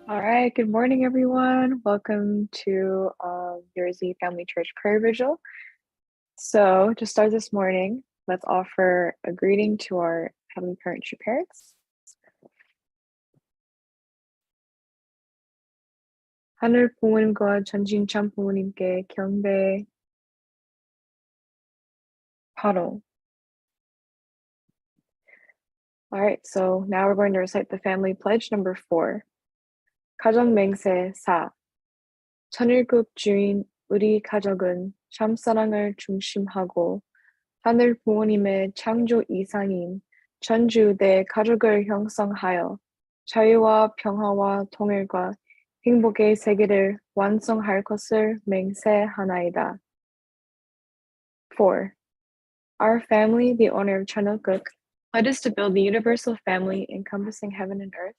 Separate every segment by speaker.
Speaker 1: All right, good morning, everyone. Welcome to your Z Family Church Prayer Vigil. So, to start this morning, let's offer a greeting to our Heavenly Parent, true parents. 하늘 부모님과 전진참 부모님께 경배 바로. All right, so now we're going to recite the family pledge number 4. 가정 맹세 4. 천일국 주인 우리 가족은 참사랑을 중심하고 하늘 부모님의 창조 이상인 전주 내 가족을 형성하여 자유와 평화와 통일과 행복의 세계를 완성할 것을 맹세하나이다. 4. Our family, the owner of Chanokuk, led us to build the universal family encompassing heaven and earth,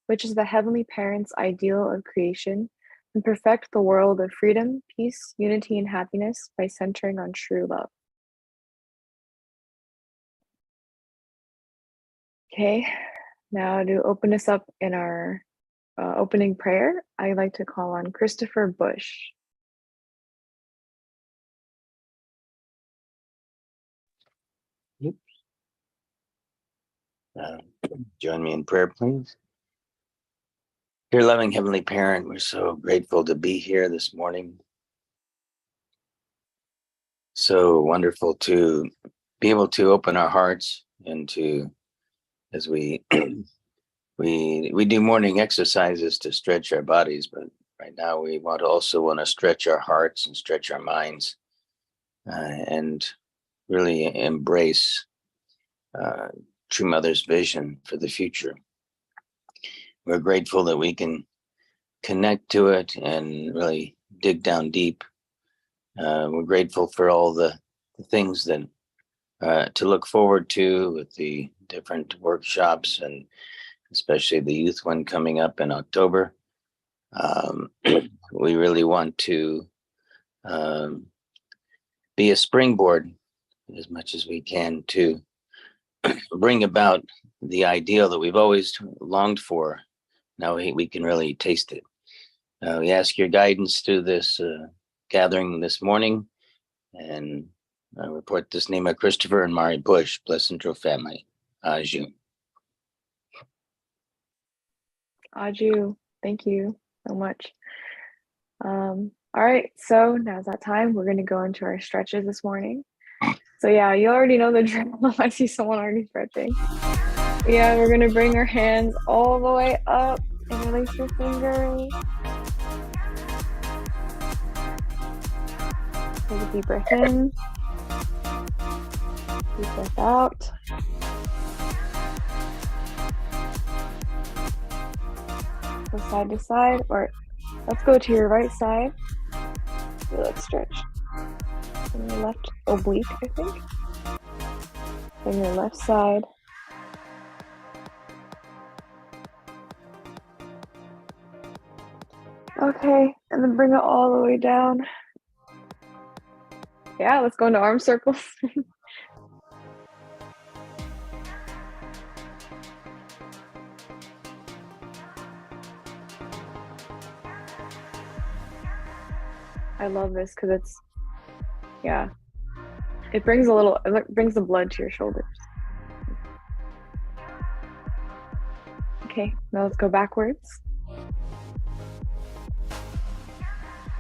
Speaker 1: which is the Heavenly Parent's ideal of creation, and perfect the world of freedom, peace, unity, and happiness by centering on true love. Okay, now to open us up in our opening prayer, I'd like to call on Christopher Bush.
Speaker 2: Join me in prayer, please. Dear loving Heavenly Parent, we're so grateful to be here this morning. So wonderful to be able to open our hearts and to, as we we do morning exercises to stretch our bodies, but right now we also want to stretch our hearts and stretch our minds and really embrace True Mother's vision for the future. We're grateful that we can connect to it and really dig down deep. We're grateful for all the things that to look forward to with the different workshops and especially the youth one coming up in October. We really want to be a springboard as much as we can to bring about the ideal that we've always longed for. Now we can really taste it. We ask your guidance through this gathering this morning, and I report this name of Christopher and Mari Bush, Blessed True Family. Aju.
Speaker 1: Aju, thank you so much. All right, so now's that time. We're going to go into our stretches this morning. So yeah, you already know the drill. I see someone already stretching. Yeah, we're going to bring our hands all the way up and release your fingers. Take a deep breath in. Deep breath out. Go side to side, or let's go to your right side. Let's stretch. And your left oblique, I think. Then your left side. Okay, and then bring it all the way down. Yeah, let's go into arm circles. I love this because it's, yeah, it brings the blood to your shoulders. Okay, now let's go backwards.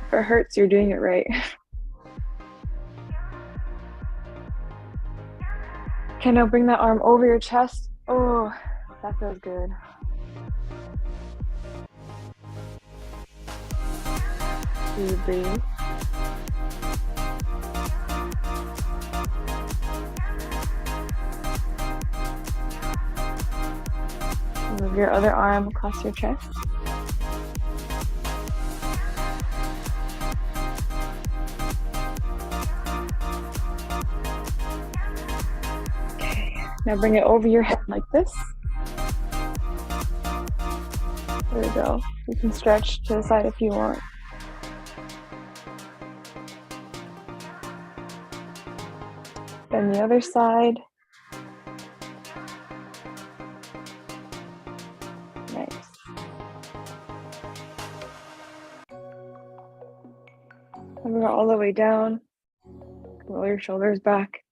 Speaker 1: If it hurts, you're doing it right. Okay, now bring that arm over your chest. Oh, that feels good. Deep breathe. Move your other arm across your chest. Okay, now bring it over your head like this. There we go. You can stretch to the side if you want. Then the other side. Nice. Bring it all the way down. Roll your shoulders back.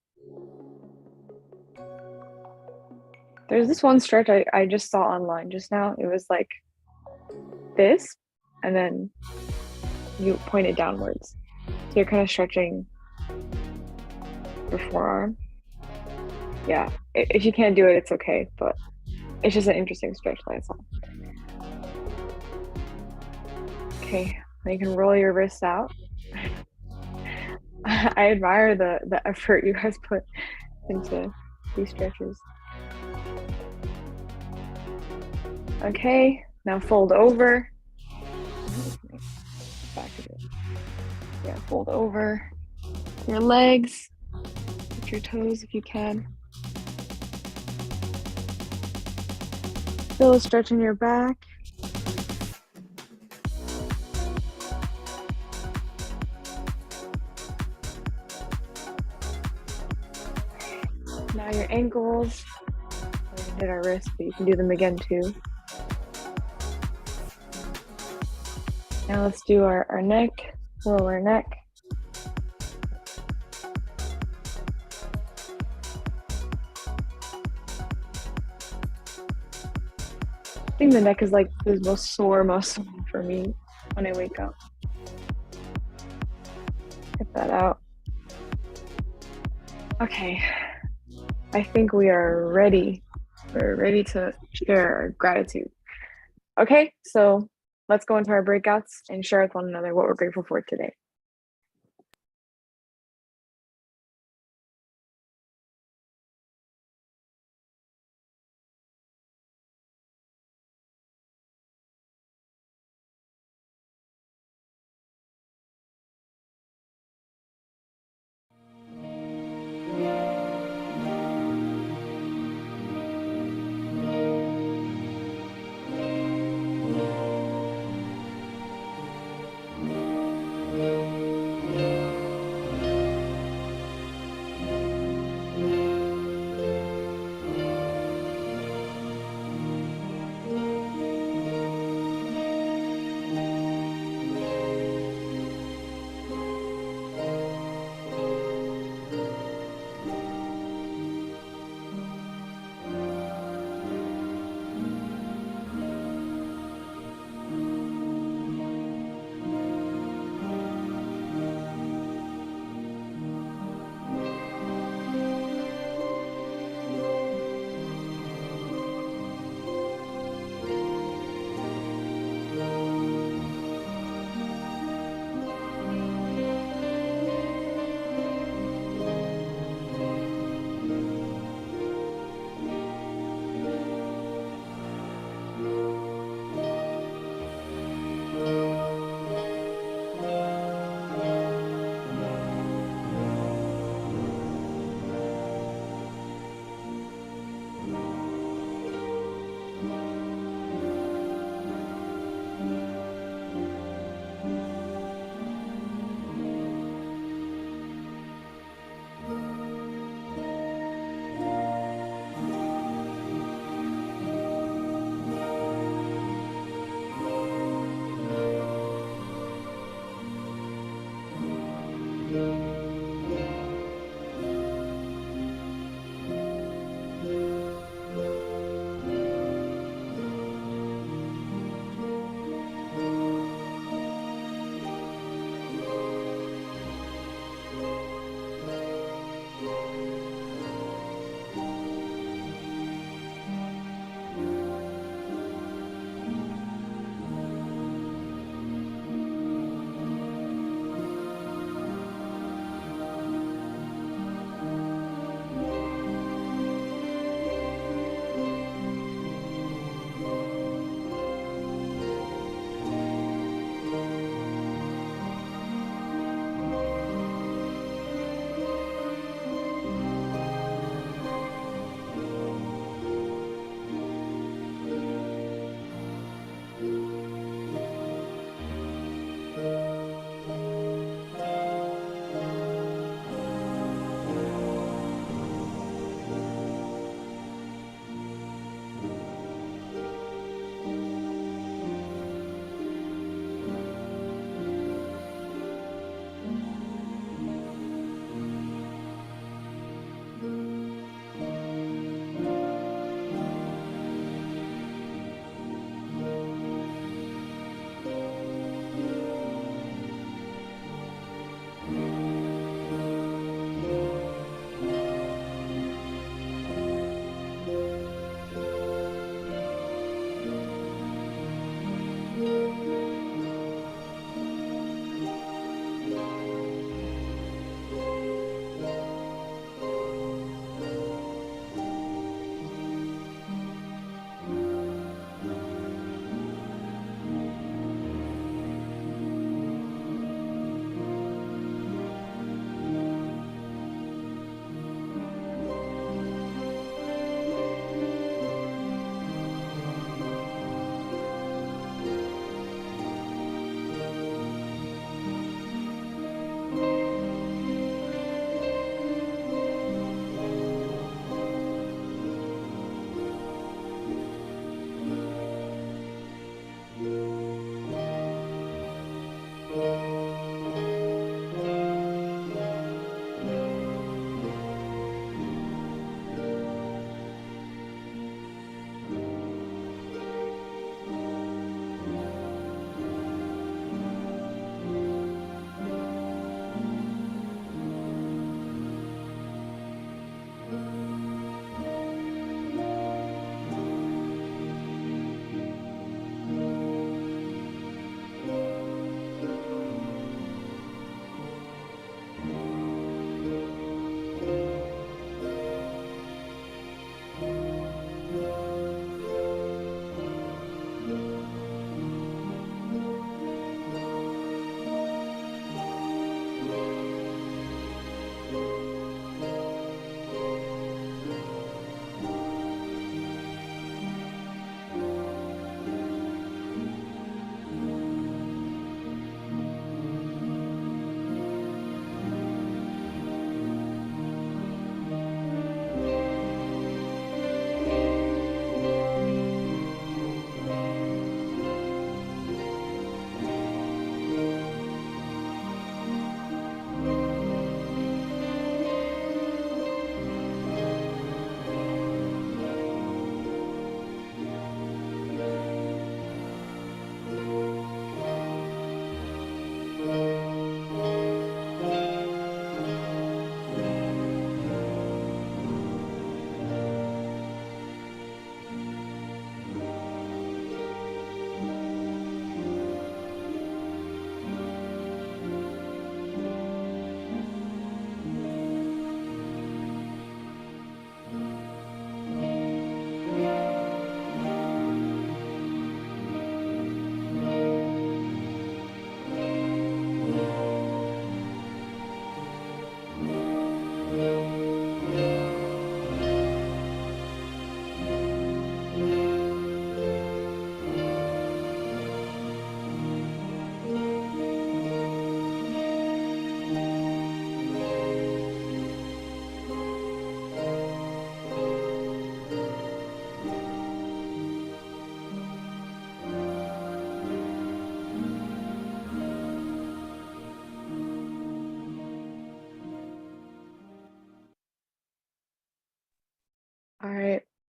Speaker 1: There's this one stretch I just saw online just now. It was like this, and then you point it downwards. So you're kind of stretching your forearm. Yeah, if you can't do it, it's okay, but it's just an interesting stretch, that's all. Okay, now you can roll your wrists out. I admire the effort you guys put into these stretches. Okay, now fold over. Back of it. Yeah, fold over your legs. Lift your toes if you can. Feel a stretch in your back. Now your ankles. We did our wrists, but you can do them again too. Now let's do our neck, roll our neck. I think the neck is like the most sore muscle for me when I wake up. Get that out. Okay, I think we are ready. We're ready to share our gratitude. Okay, so let's go into our breakouts and share with one another what we're grateful for today.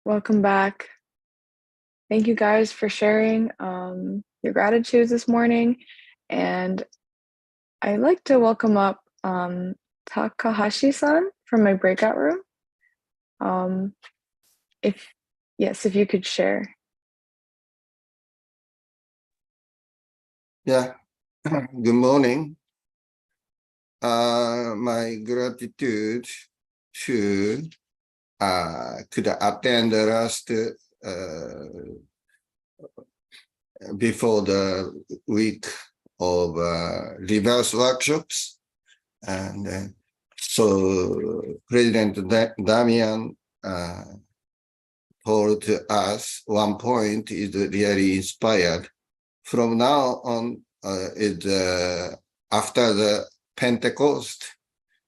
Speaker 1: Welcome back. Thank you guys for sharing your gratitudes this morning. And I'd like to welcome up Takahashi-san from my breakout room. If you could share.
Speaker 3: Yeah, good morning. My gratitude to could attend the last before the week of reverse workshops, and so President Damian told us one point is really inspired. From now on, after the Pentecost,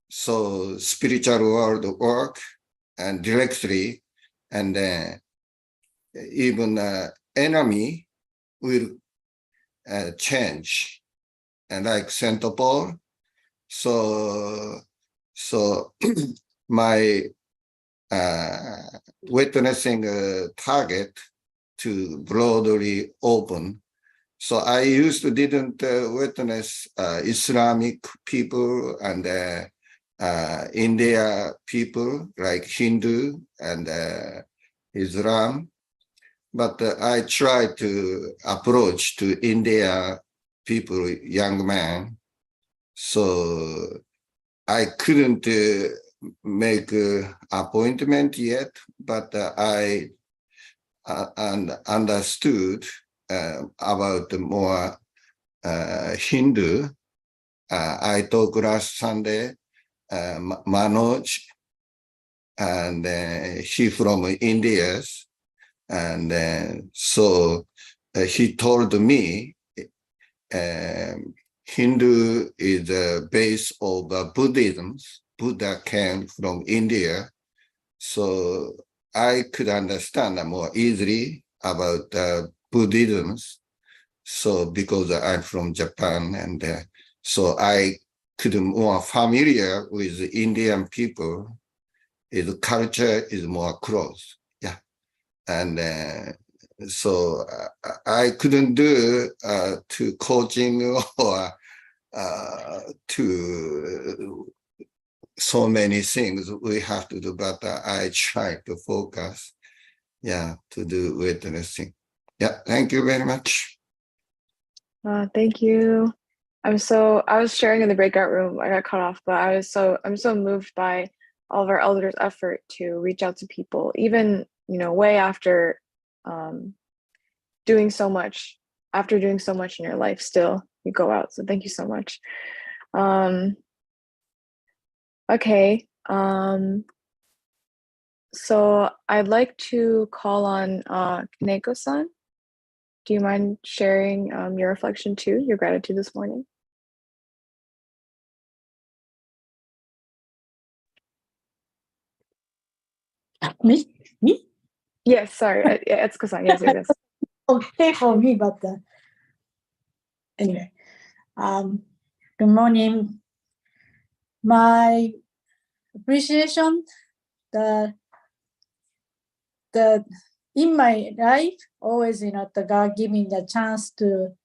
Speaker 3: so spiritual world work and directly, and even enemy will change, and like Saint Paul. So my witnessing target to broadly open. So I didn't witness Islamic people and India people like Hindu and Islam, but I tried to approach to India people, young man. So I couldn't make an appointment yet, but I understood about more Hindu. I talked last Sunday, Manoj, and he from India, and so he told me Hindu is the base of Buddhism. Buddha came from India, so I could understand more easily about Buddhism. So because I'm from Japan, and so I could more familiar with Indian people. His culture is more close, yeah, and so I couldn't do to coaching or to so many things we have to do, but I try to focus, yeah, to do witnessing. Yeah, thank you very much.
Speaker 1: Thank you. I was sharing in the breakout room. I got cut off, but I'm so moved by all of our elders' effort to reach out to people, even way after doing so much. After doing so much in your life, still you go out. So thank you so much. Okay. So I'd like to call on Kaneko-san. Do you mind sharing your reflection too, your gratitude this morning?
Speaker 4: Me?
Speaker 1: Yes, sorry. Etsuko-san, yes.
Speaker 4: Okay for me, but anyway. Good morning. My appreciation the in my life, always, the God give me the chance to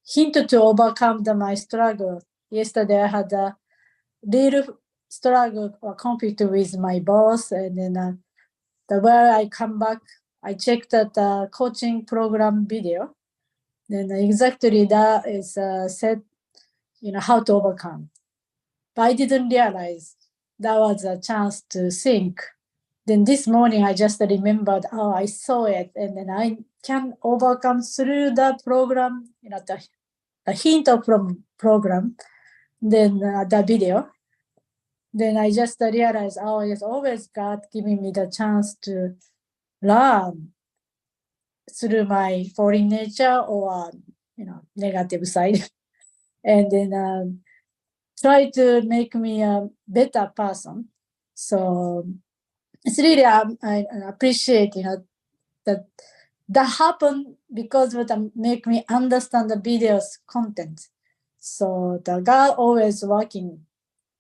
Speaker 4: hint to overcome my struggle. Yesterday I had a little struggle or conflict with my boss, and then where I come back, I checked the coaching program video. Then exactly that is said, how to overcome. But I didn't realize that was a chance to think. Then this morning I just remembered, I saw it, and then I can overcome through the program, the hint of program, then the video. Then I just realized, it's always God giving me the chance to learn through my fallen nature or negative side, and then try to make me a better person. So it's really I appreciate that happened because of make me understand the video's content. So the God always working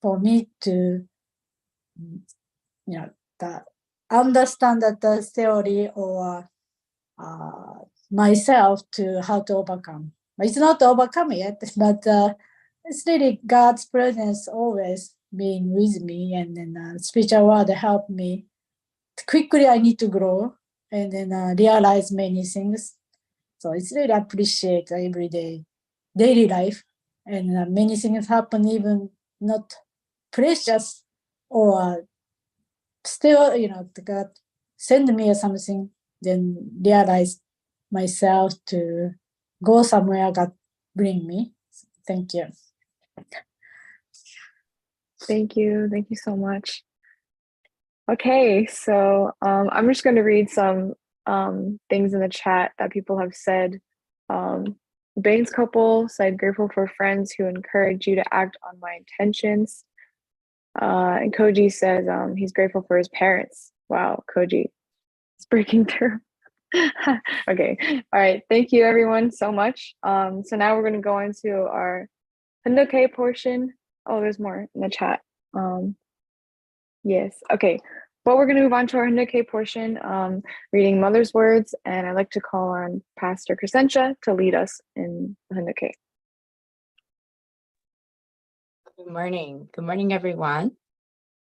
Speaker 4: for me to understand that the theory or myself to how to overcome. It's not overcome yet, but it's really God's presence always being with me, and then spiritual world help me. Quickly, I need to grow and then realize many things. So it's really appreciate every day, daily life, and many things happen even not precious or still, God send me something, then realize myself to go somewhere God bring me. Thank you.
Speaker 1: Thank you. Thank you so much. Okay, so I'm just going to read some things in the chat that people have said. The Baines couple said, grateful for friends who encourage you to act on my intentions. And Koji says he's grateful for his parents. Wow, Koji, it's breaking through. Okay, all right. Thank you, everyone, so much. So now we're going to go into our Hindoke portion. Oh, there's more in the chat. Yes, okay. But we're going to move on to our Hindoke portion, reading Mother's Words, and I'd like to call on Pastor Crescentia to lead us in Hindoke.
Speaker 5: Good morning. Good morning, everyone.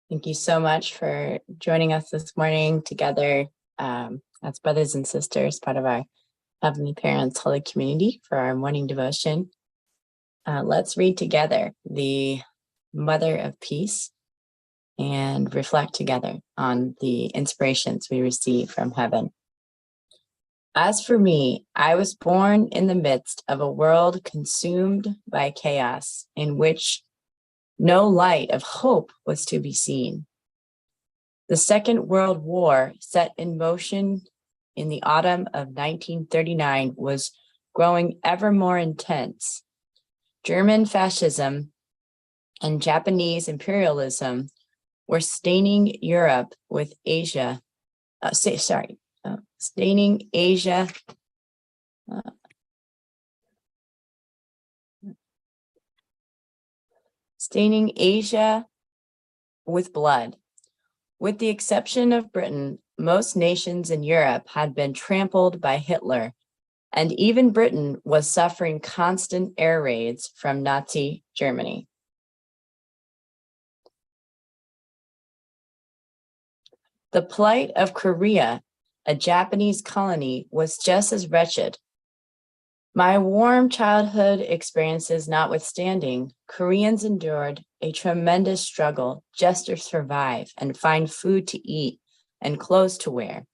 Speaker 5: Thank you so much for joining us this morning together as brothers and sisters, part of our Heavenly Parents Holy Community for our morning devotion. Let's read together the Mother of Peace and reflect together on the inspirations we receive from heaven. As for me, I was born in the midst of a world consumed by chaos, in which no light of hope was to be seen. The Second World War, set in motion in the autumn of 1939, was growing ever more intense. German fascism and Japanese imperialism were staining Europe with Asia, staining Asia with blood. With the exception of Britain, most nations in Europe had been trampled by Hitler, and even Britain was suffering constant air raids from Nazi Germany. The plight of Korea, a Japanese colony, was just as wretched. My warm childhood experiences notwithstanding, Koreans endured a tremendous struggle just to survive and find food to eat and clothes to wear.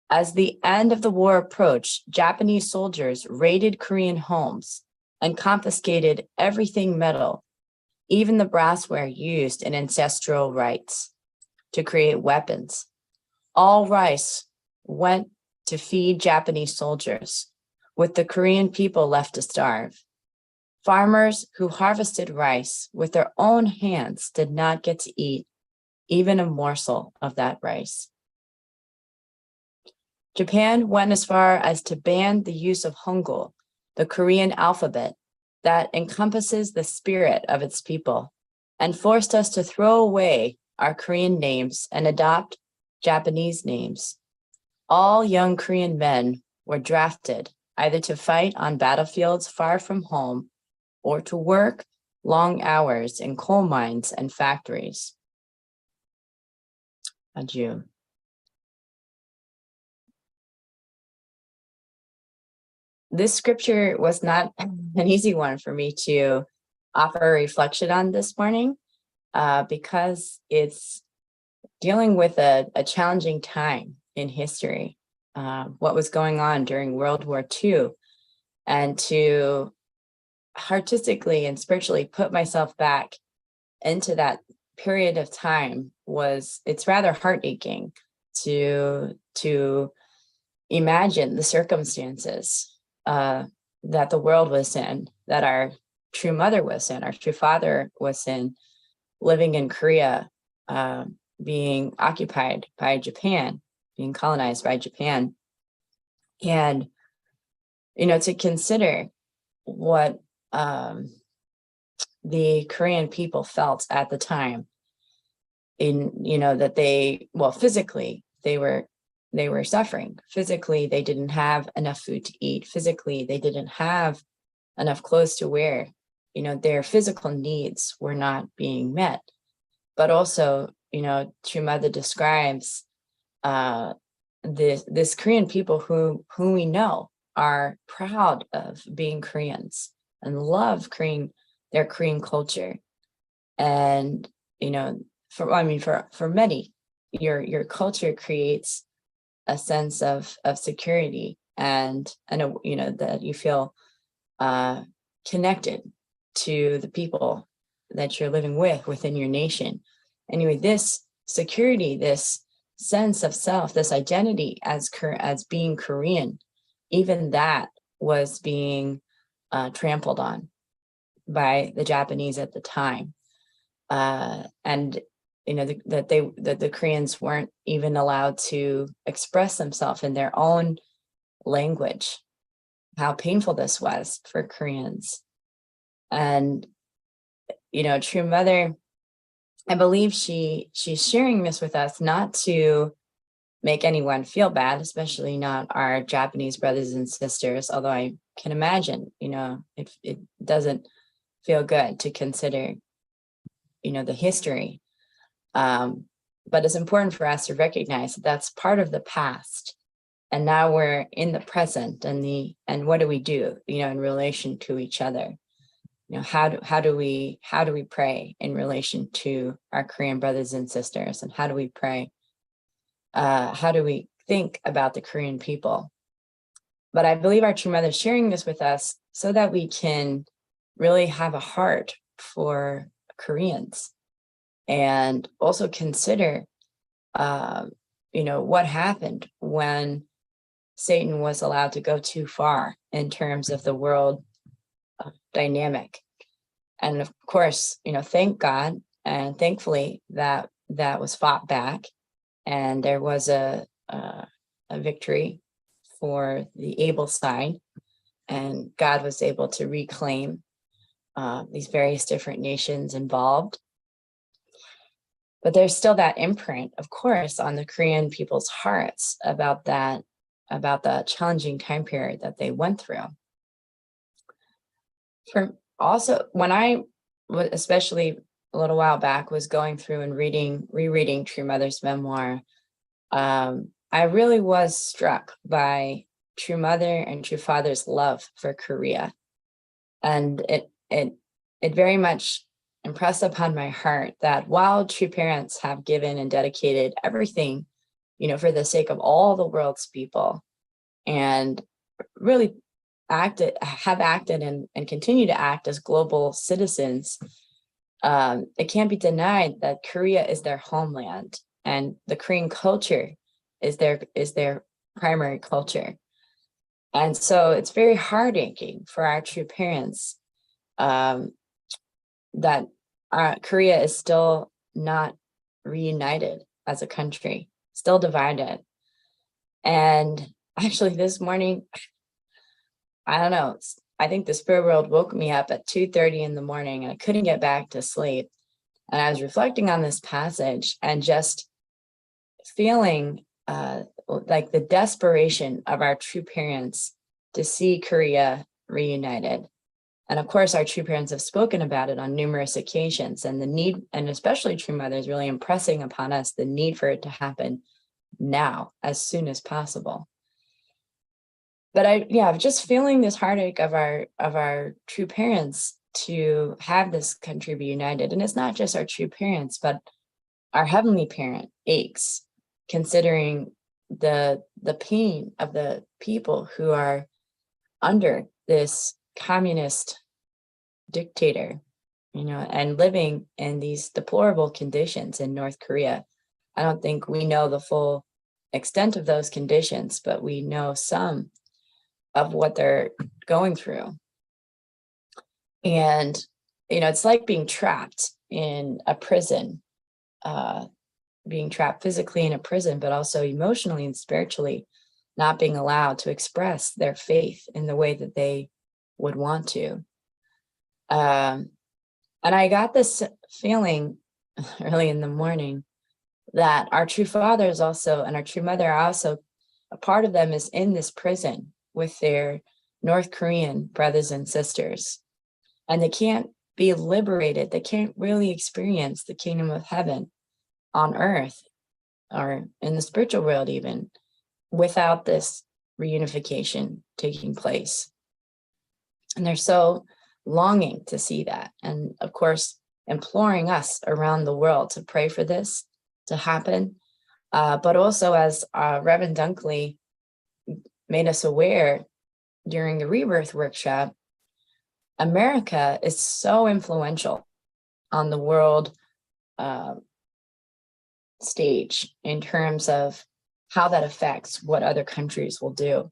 Speaker 5: As the end of the war approached, Japanese soldiers raided Korean homes and confiscated everything metal, even the brassware used in ancestral rites to create weapons. All rice went to feed Japanese soldiers, with the Korean people left to starve. Farmers who harvested rice with their own hands did not get to eat even a morsel of that rice. Japan went as far as to ban the use of Hangul, the Korean alphabet that encompasses the spirit of its people, and forced us to throw away our Korean names and adopt Japanese names. All young Korean men were drafted either to fight on battlefields far from home or to work long hours in coal mines and factories. Adieu. This scripture was not an easy one for me to offer a reflection on this morning because it's dealing with a challenging time in history, what was going on during World War II, and to artistically and spiritually put myself back into that period of time it's rather heartaching to imagine the circumstances that the world was in, that our true mother was in, our true father was in, living in Korea, being occupied by Japan, being colonized by Japan. And, to consider what the Korean people felt at the time. that they, well, physically they were suffering. Physically, they didn't have enough food to eat. Physically, they didn't have enough clothes to wear. Their physical needs were not being met. But also, True Mother describes this Korean people who we know are proud of being Koreans and love their Korean culture. And for many, your culture creates a sense of security and that you feel connected to the people that you're living within your nation. Anyway, this security, this sense of self, this identity as being Korean, even that was being trampled on by the Japanese at the time. And that the Koreans weren't even allowed to express themselves in their own language. How painful this was for Koreans. And True Mother, I believe she's sharing this with us not to make anyone feel bad, especially not our Japanese brothers and sisters, although I can imagine, it doesn't feel good to consider the history. But it's important for us to recognize that that's part of the past. And now we're in the present, and what do we do, in relation to each other? How do we pray in relation to our Korean brothers and sisters? And how do we pray? How do we think about the Korean people? But I believe our True Mother is sharing this with us so that we can really have a heart for Koreans. And also consider, what happened when Satan was allowed to go too far in terms of the world dynamic. And of course, thank God and thankfully that was fought back, and there was a victory for the able side, and God was able to reclaim these various different nations involved. But there's still that imprint, of course, on the Korean people's hearts about the challenging time period that they went through. When I was, especially a little while back, was going through and rereading True Mother's memoir, I really was struck by True Mother and True Father's love for Korea. And it very much impressed upon my heart that while True Parents have given and dedicated everything, for the sake of all the world's people, and really have acted and continue to act as global citizens, it can't be denied that Korea is their homeland, and the Korean culture is their primary culture. And so it's very heart-aching for our True Parents that Korea is still not reunited as a country, still divided. And actually this morning, I don't know, I think the spirit world woke me up at 2:30 in the morning, and I couldn't get back to sleep. And I was reflecting on this passage and just feeling like the desperation of our True Parents to see Korea reunited. And of course, our True Parents have spoken about it on numerous occasions, and the need, and especially True Mother, is really impressing upon us the need for it to happen now, as soon as possible. But just feeling this heartache of our True Parents to have this country be united. And it's not just our True Parents, but our Heavenly Parent aches, considering the pain of the people who are under this communist dictator, and living in these deplorable conditions in North Korea. I don't think we know the full extent of those conditions, but we know some of what they're going through. And, it's like being trapped in a prison, being trapped physically in a prison, but also emotionally and spiritually not being allowed to express their faith in the way that they would want to. And I got this feeling early in the morning that our true father is also, and our true mother are also, a part of them is in this prison with their North Korean brothers and sisters. And they can't be liberated. They can't really experience the kingdom of heaven on earth or in the spiritual world even without this reunification taking place. And they're so longing to see that. And of course, imploring us around the world to pray for this to happen. But also, as Reverend Dunkley made us aware during the Rebirth workshop, America is so influential on the world stage in terms of how that affects what other countries will do.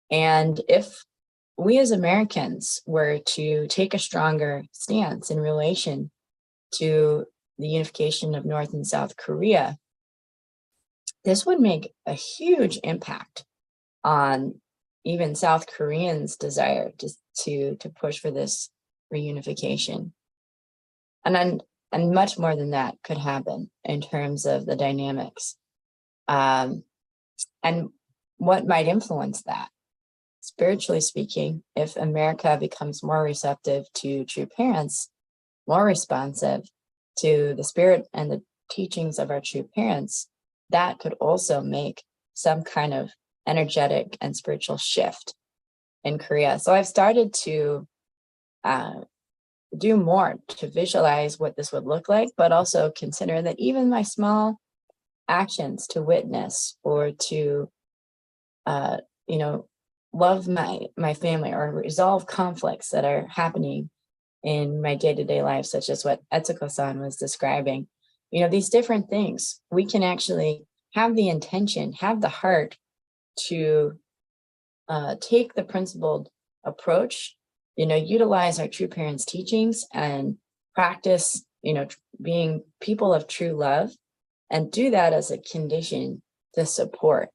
Speaker 5: And if we as Americans were to take a stronger stance in relation to the unification of North and South Korea, this would make a huge impact on even South Koreans' desire to push for this reunification. And much more than that could happen in terms of the dynamics. And what might influence that? Spiritually speaking, if America becomes more receptive to true parents, more responsive to the spirit and the teachings of our true parents, that could also make some kind of energetic and spiritual shift in Korea. So I've started to do more to visualize what this would look like, but also consider that even my small actions to witness or to, love my family or resolve conflicts that are happening in my day-to-day life, such as what Etsuko-san was describing, these different things, we can actually have the intention, have the heart to take the principled approach, utilize our true parents' teachings and practice, being people of true love, and do that as a condition to support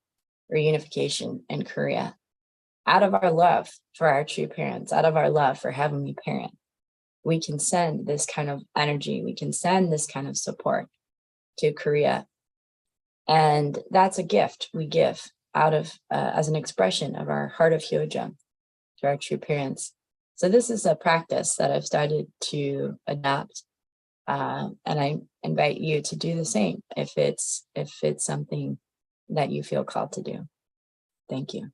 Speaker 5: reunification in Korea. Out of our love for our true parents, out of our love for Heavenly Parent, we can send this kind of energy, we can send this kind of support to Korea. And that's a gift we give out of, as an expression of our heart of Hyojam to our true parents. So this is a practice that I've started to adopt. And I invite you to do the same if it's something that you feel called to do. Thank you.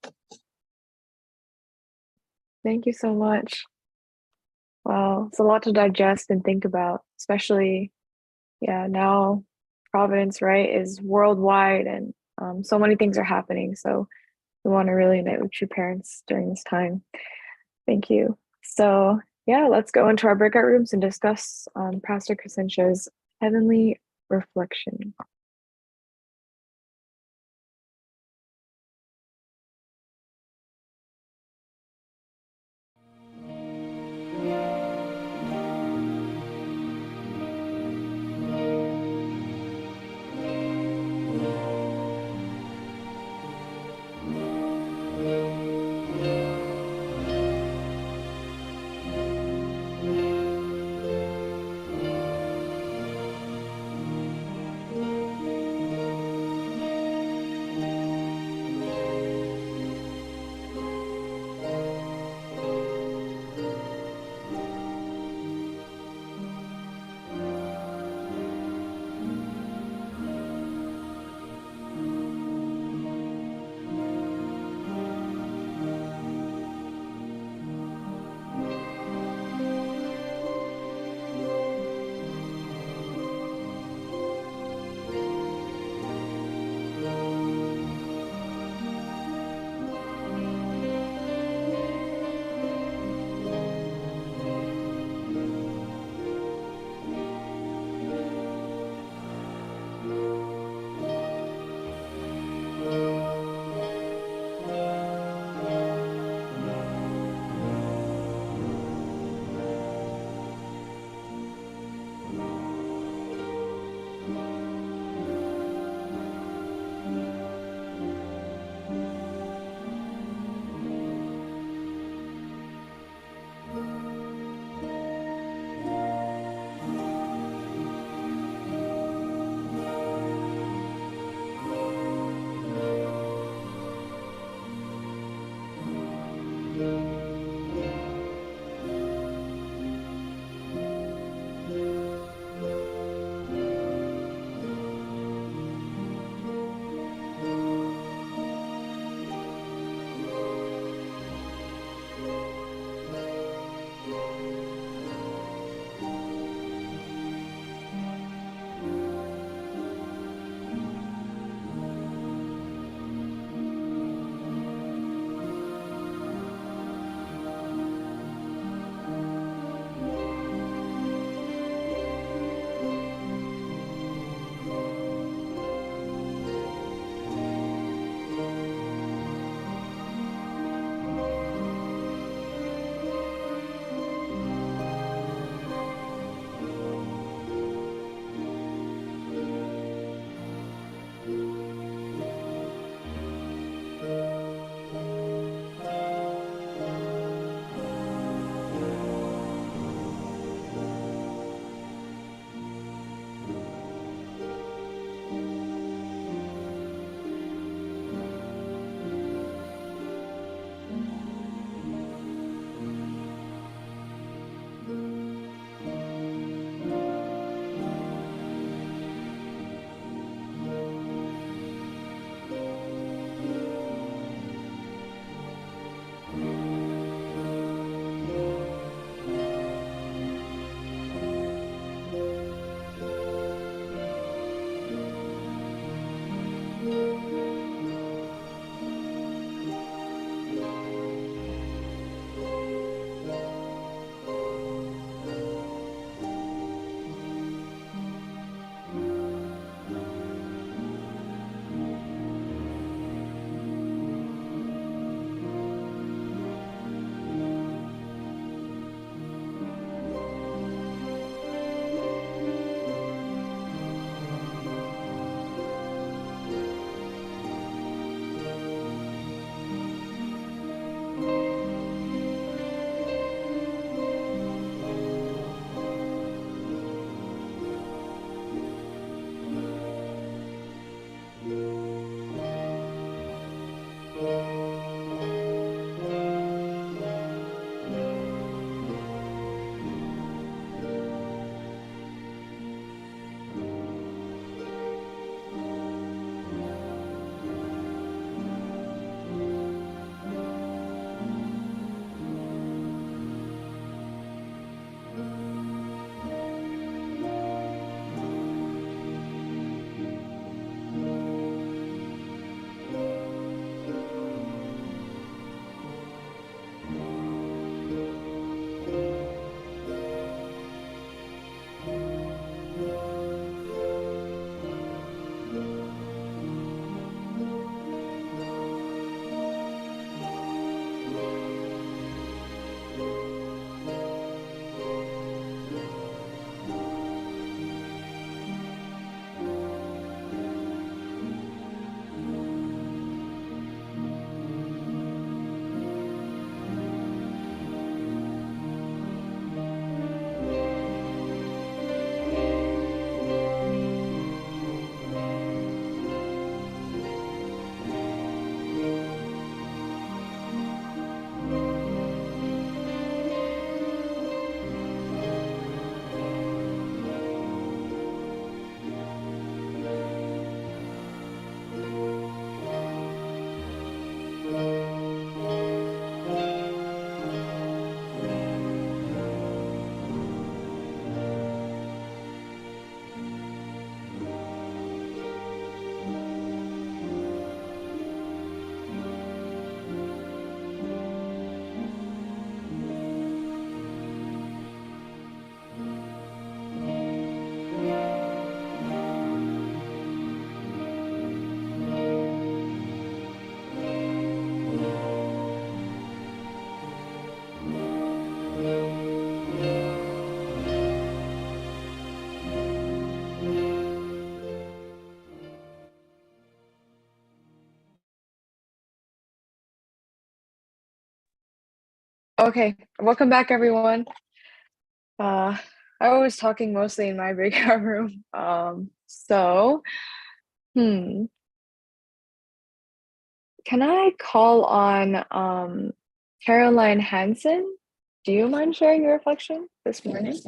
Speaker 1: Thank you so much. Wow, it's a lot to digest and think about, especially, now Providence, right, is worldwide and so many things are happening. So we want to really unite with true parents during this time. Thank you. So let's go into our breakout rooms and discuss Pastor Crescentia's heavenly reflection. Okay, welcome back, everyone. I was talking mostly in my breakout room. Can I call on Caroline Hansen? Do you mind sharing your reflection this morning?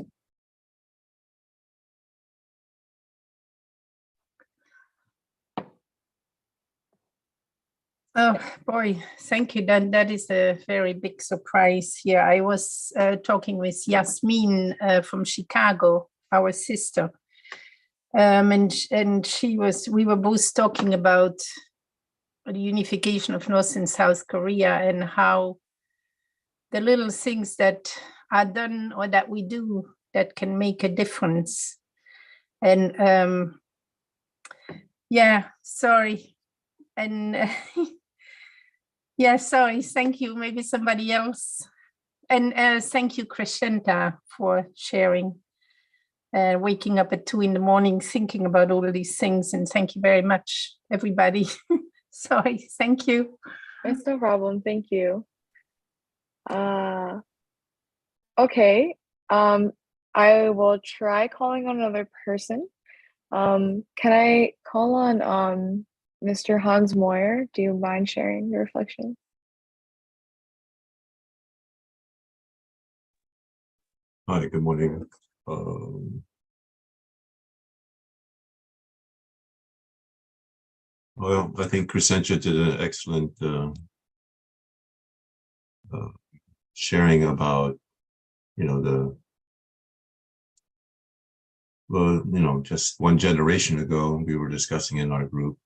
Speaker 6: Oh boy, thank you. That is a very big surprise here. I was talking with Yasmin from Chicago, our sister, and we were both talking about the unification of North and South Korea and how the little things that are done or that we do that can make a difference. And yeah, sorry, and. Yeah, sorry, thank you. Maybe somebody else. And thank you, Crescenta, for sharing, waking up at 2 a.m, thinking about all of these things. And thank you very much, everybody. Sorry, thank you.
Speaker 1: It's no problem, thank you. Okay, I will try calling on another person. Can I call on Mr. Hans Moyer? Do you mind sharing your reflection?
Speaker 7: Hi, good morning. Well, I think Crescentia did an excellent sharing about, just one generation ago, we were discussing in our group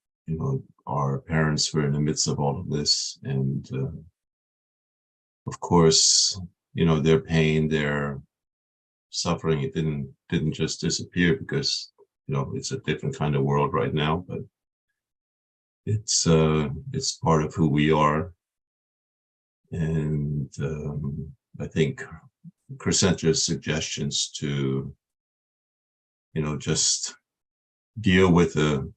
Speaker 7: our parents were in the midst of all of this, and of course, their pain, their suffering, it didn't just disappear because it's a different kind of world right now, but it's part of who we are. And I think Crescentia's suggestions to just deal with the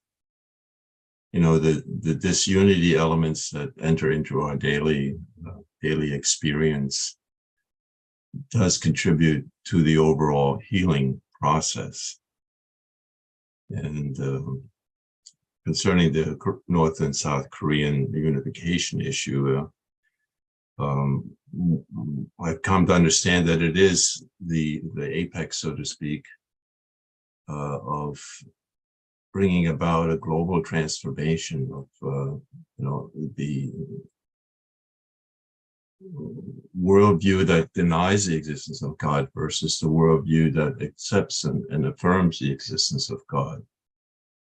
Speaker 7: disunity elements that enter into our daily experience does contribute to the overall healing process. And concerning the North and South Korean unification issue, I've come to understand that it is the apex, so to speak, of bringing about a global transformation of the worldview that denies the existence of God versus the worldview that accepts and affirms the existence of God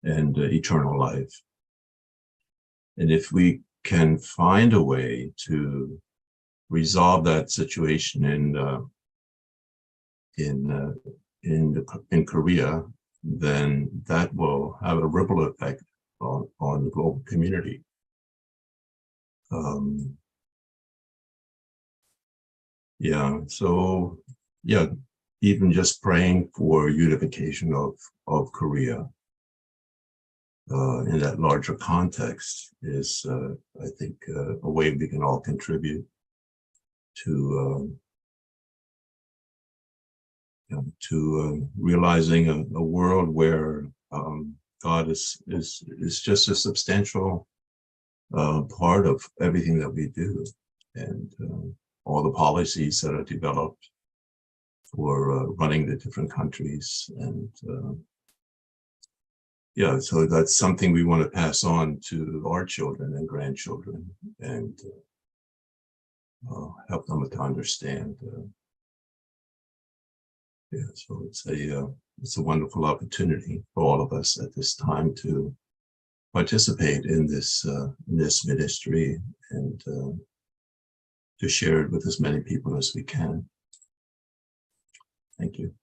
Speaker 7: and eternal life. And if we can find a way to resolve that situation in Korea, then that will have a ripple effect on the global community. Even just praying for unification of Korea in that larger context is, I think, a way we can all contribute to realizing a world where God is just a substantial part of everything that we do, and all the policies that are developed for running the different countries. And so that's something we want to pass on to our children and grandchildren, and help them to understand. So it's a wonderful opportunity for all of us at this time to participate in this ministry and to share it with as many people as we can. Thank you.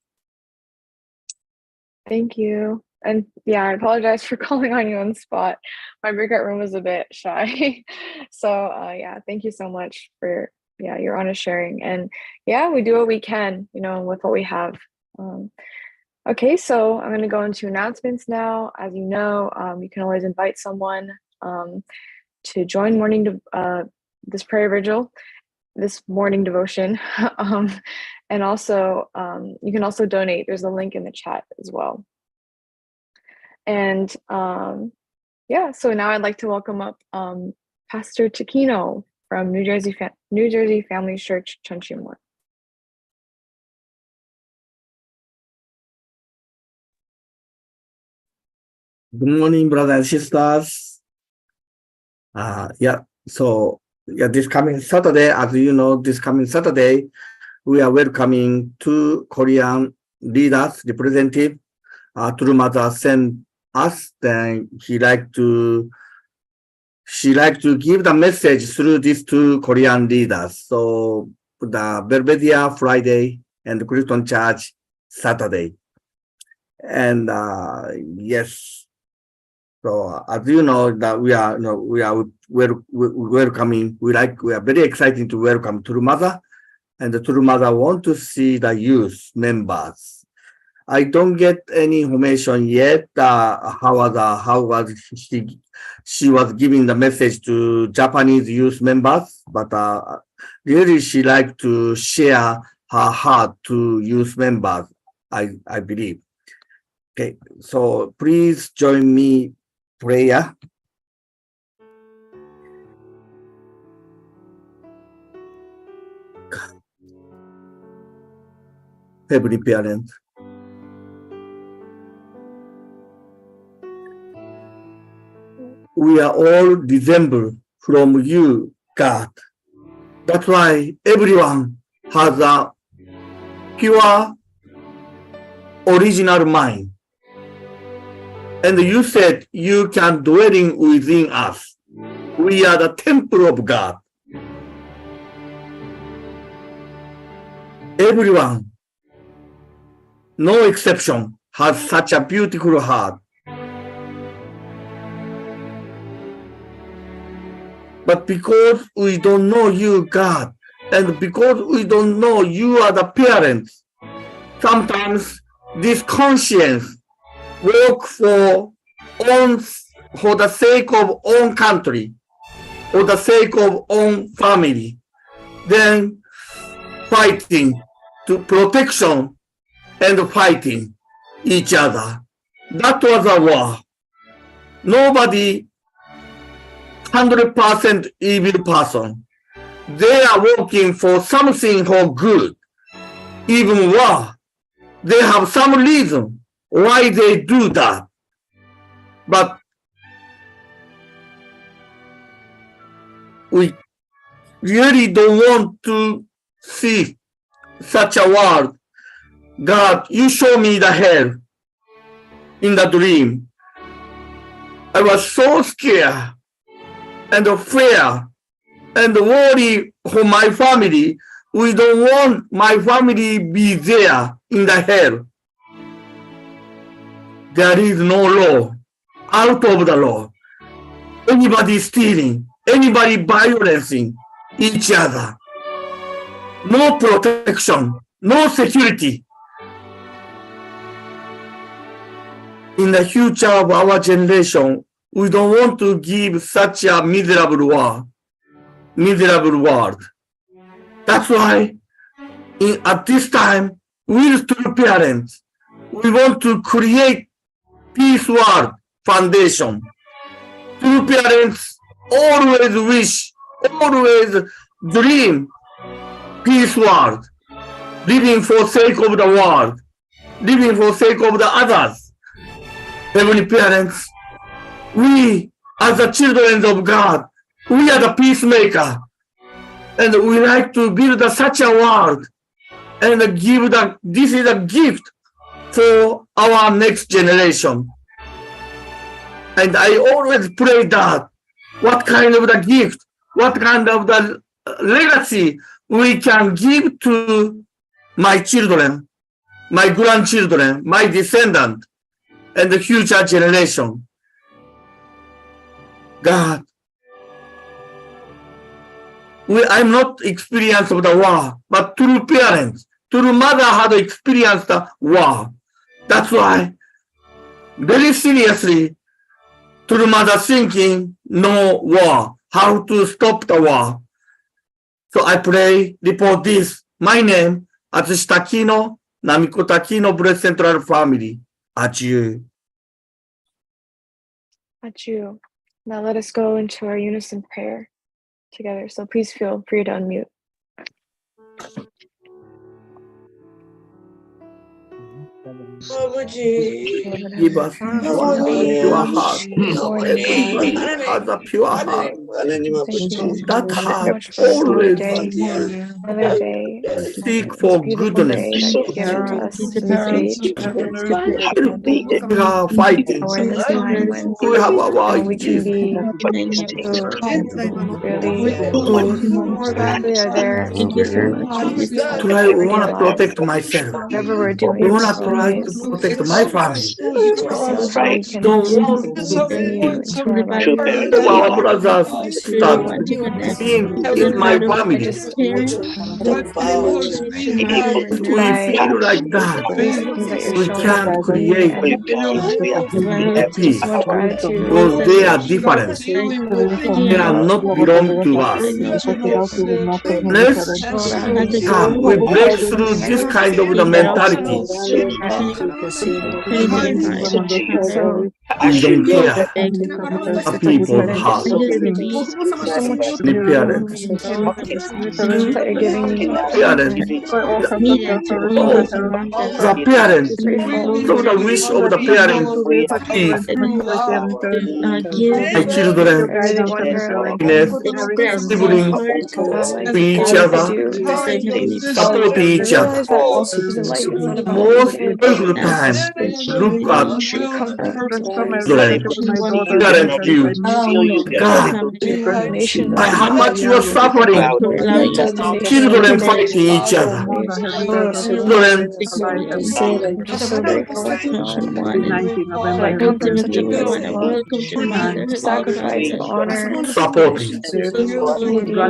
Speaker 1: Thank you. And yeah, I apologize for calling on you on the spot. My breakout room was a bit shy. So thank you so much for your honest sharing. And we do what we can, with what we have. Okay, so I'm going to go into announcements now. As you know, you can always invite someone to join this prayer vigil, this morning devotion. And also, you can also donate. There's a link in the chat as well. And so now I'd like to welcome up Pastor Takino from New Jersey Family Church, Cheon.
Speaker 8: Good morning, brothers and sisters. This coming Saturday, as you know, we are welcoming two Korean leaders, representative. True Mother sent us, then she like to give the message through these two Korean leaders. So the Belvedere Friday and the Christian Church Saturday. And yes. So as you know, that we are welcoming. We are very excited to welcome True Mother, and the True Mother want to see the youth members. I don't get any information yet. How was she was giving the message to Japanese youth members, but really she like to share her heart to youth members. I believe. Okay, so please join me. Prayer. Heavenly Parent, we are all resemble from you, God. That's why everyone has a pure, original mind. And you said you can dwelling within us. We are the temple of God. Everyone, no exception, has such a beautiful heart. But because we don't know you, God, and because we don't know you are the parents, sometimes this conscience work for the sake of own country, for the sake of own family, then fighting to protection and fighting each other. That was a war. Nobody 100% evil person. They are working for something for good. Even war, they have some reason why they do that. But we really don't want to see such a world. God, you show me the hell in the dream. I was so scared and fear and worry for my family. We don't want my family be there in the hell. There is no law, out of the law. Anybody stealing, anybody violencing each other. No protection, no security. In the future of our generation, we don't want to give such a miserable world. That's why at this time, we true parents, we want to create peace world foundation. True parents always wish, always dream peace world, living for sake of the world, living for sake of the others. Heavenly parents, we as the children of God, we are the peacemaker, and we like to build such a world and give this is a gift for our next generation. And I always pray that what kind of the gift, what kind of the legacy we can give to my children, my grandchildren, my descendant, and the future generation. God, I'm not experienced of the war, but true parents, true mother had experienced the war. That's why, very seriously, true mother thinking no war, how to stop the war. So I pray, report this. My name, Atsushi Takino, Namiko Takino, Blessed Central Family. Adieu.
Speaker 1: Adieu. Now let us go into our unison prayer together. So please feel free to unmute.
Speaker 8: Give us pure heart. Everybody has a pure heart. That heart always
Speaker 1: Another day,
Speaker 8: seek for goodness.
Speaker 1: you've given to us in this age.
Speaker 8: We are fighting.
Speaker 1: We're in this time when
Speaker 8: We have our
Speaker 1: we can be really are there for you.
Speaker 8: I want to protect myself.
Speaker 1: Whatever we're doing,
Speaker 8: We want to try to protect my family. Don't want to be our brothers, sisters, in my family. We feel like that. We can't create peace because they are different. They are not belong to us. Let's come. We break through this kind of the mentality. We don't care a people's heart. The parents.
Speaker 1: that you're giving me
Speaker 8: parents, the parents, so the wish of the parents is my children,
Speaker 1: They wonder
Speaker 8: happiness, siblings,
Speaker 1: like
Speaker 8: each
Speaker 1: what
Speaker 8: other,
Speaker 1: to do.
Speaker 8: support
Speaker 1: They
Speaker 8: each other.
Speaker 1: realize that isn't life. It's not about
Speaker 8: Most
Speaker 1: being
Speaker 8: joyful time, look at
Speaker 1: true comfort lies
Speaker 8: children, parents view. God,
Speaker 1: you have nations
Speaker 8: by how much you are suffering, children fighting each other. Children,
Speaker 1: I'm just so grateful that I come from such a place of love, sacrifice, and honor,
Speaker 8: supporting.
Speaker 1: unity.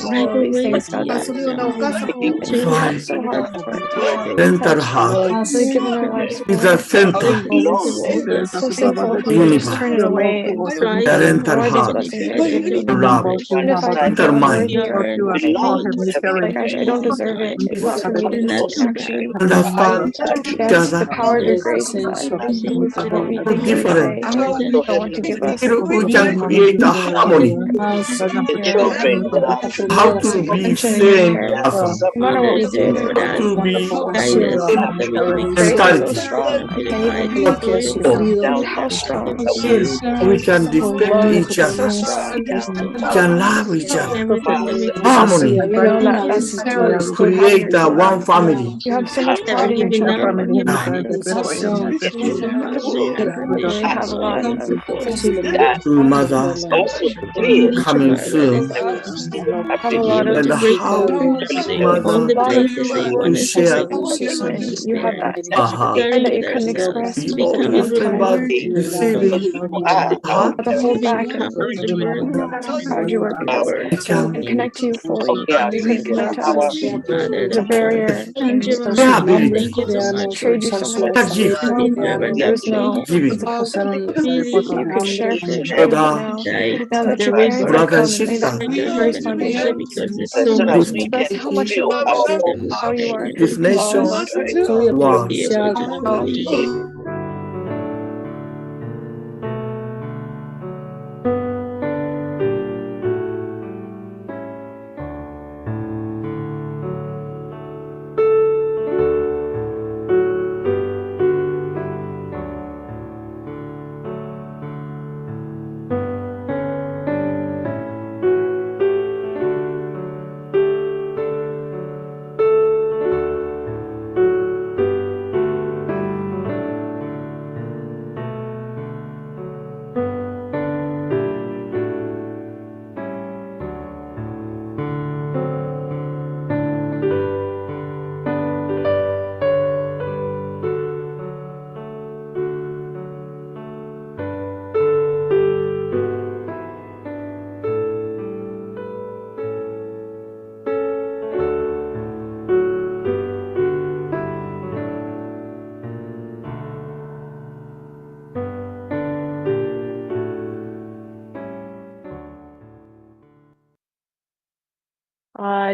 Speaker 1: All of these things, God, that you have so hard for.
Speaker 8: Mental health
Speaker 1: Really given our lives
Speaker 8: is
Speaker 1: for.
Speaker 8: the center
Speaker 1: So thankful if we could just turn it away and
Speaker 8: parental
Speaker 1: ignore these
Speaker 8: heart,
Speaker 1: blessings that you're giving.
Speaker 8: love,
Speaker 1: Even if I can feel
Speaker 8: determine,
Speaker 1: unworthy or like I don't deserve it, it's not for me to actually
Speaker 8: understand each
Speaker 1: dance the
Speaker 8: other,
Speaker 1: power of your grace inside of what we think and say
Speaker 8: different.
Speaker 1: don't want to give us.
Speaker 8: Still, we can create a harmony. How to be
Speaker 1: Attention and
Speaker 8: same
Speaker 1: care.
Speaker 8: person,
Speaker 1: No matter what we did,
Speaker 8: how to be
Speaker 1: grace is so
Speaker 8: mentality.
Speaker 1: strong. It can even how strong.
Speaker 8: We can respect
Speaker 1: Love
Speaker 8: each
Speaker 1: is so
Speaker 8: other.
Speaker 1: strong.
Speaker 8: We can love each other. Harmony.
Speaker 1: We know that that's what
Speaker 8: Create a one family.
Speaker 1: you have so much pride in your children.
Speaker 8: Ah,
Speaker 1: Really have a lot of
Speaker 8: to mother coming soon.
Speaker 1: have a lot of
Speaker 8: And how mother to share
Speaker 1: and you have that
Speaker 8: aha.
Speaker 1: pride that you couldn't express
Speaker 8: We
Speaker 1: all
Speaker 8: always
Speaker 1: the time.
Speaker 8: remember receiving heart.
Speaker 1: Not to hold back and how proud you were because
Speaker 8: We can
Speaker 1: and connect to you fully. You couldn't connect to us. There's a barrier.
Speaker 8: their ability,
Speaker 1: Trade you so much.
Speaker 8: their gift,
Speaker 1: There was no
Speaker 8: giving.
Speaker 1: you could share for your
Speaker 8: So
Speaker 1: children
Speaker 8: the
Speaker 1: now that your parents have
Speaker 8: brother and
Speaker 1: come and laid
Speaker 8: sister,
Speaker 1: that first foundation. Express how much you love us, how you are
Speaker 8: this nation, world.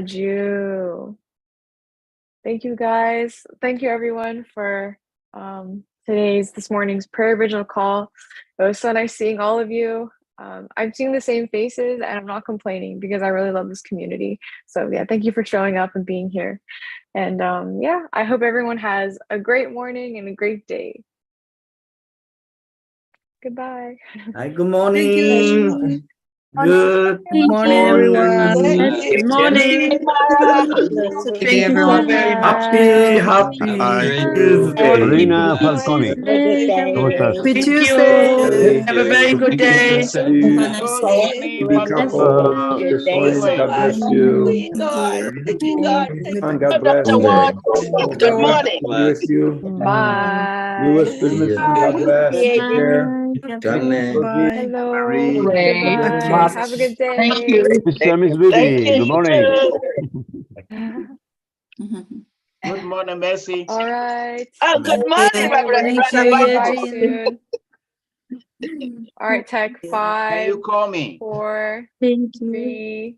Speaker 1: Jew. Thank you guys. Thank you everyone for this morning's prayer original call. It was so nice seeing all of you. I'm seeing the same faces and I'm not complaining because I really love this community. So yeah, thank you for showing up and being here. And yeah, I hope everyone has a great morning and a great day. Goodbye.
Speaker 8: Hi, good morning. Good
Speaker 4: morning, everyone.
Speaker 2: Good
Speaker 4: morning.
Speaker 9: Thank you everyone very much.
Speaker 8: happy Tuesday.
Speaker 10: Marina Falcone.
Speaker 4: Happy
Speaker 9: Thank
Speaker 4: Tuesday.
Speaker 9: you. Have a very good day.
Speaker 10: Be careful this morning. God bless you. And God bless you.
Speaker 2: Good morning.
Speaker 10: Be with you.
Speaker 1: Bye.
Speaker 10: Lewis, business. God bless. Take care.
Speaker 4: Bye.
Speaker 1: Hello.
Speaker 9: Ray.
Speaker 1: Goodbye. Have a good day.
Speaker 9: Thank you.
Speaker 10: Miss Vivi. Good morning.
Speaker 11: Good morning, Messi.
Speaker 1: All right.
Speaker 2: Oh, good morning, Reverend
Speaker 1: Bye
Speaker 2: Brother.
Speaker 1: soon. All right, Tech.
Speaker 11: Can
Speaker 1: 5,
Speaker 11: you call me?
Speaker 1: 4, 3.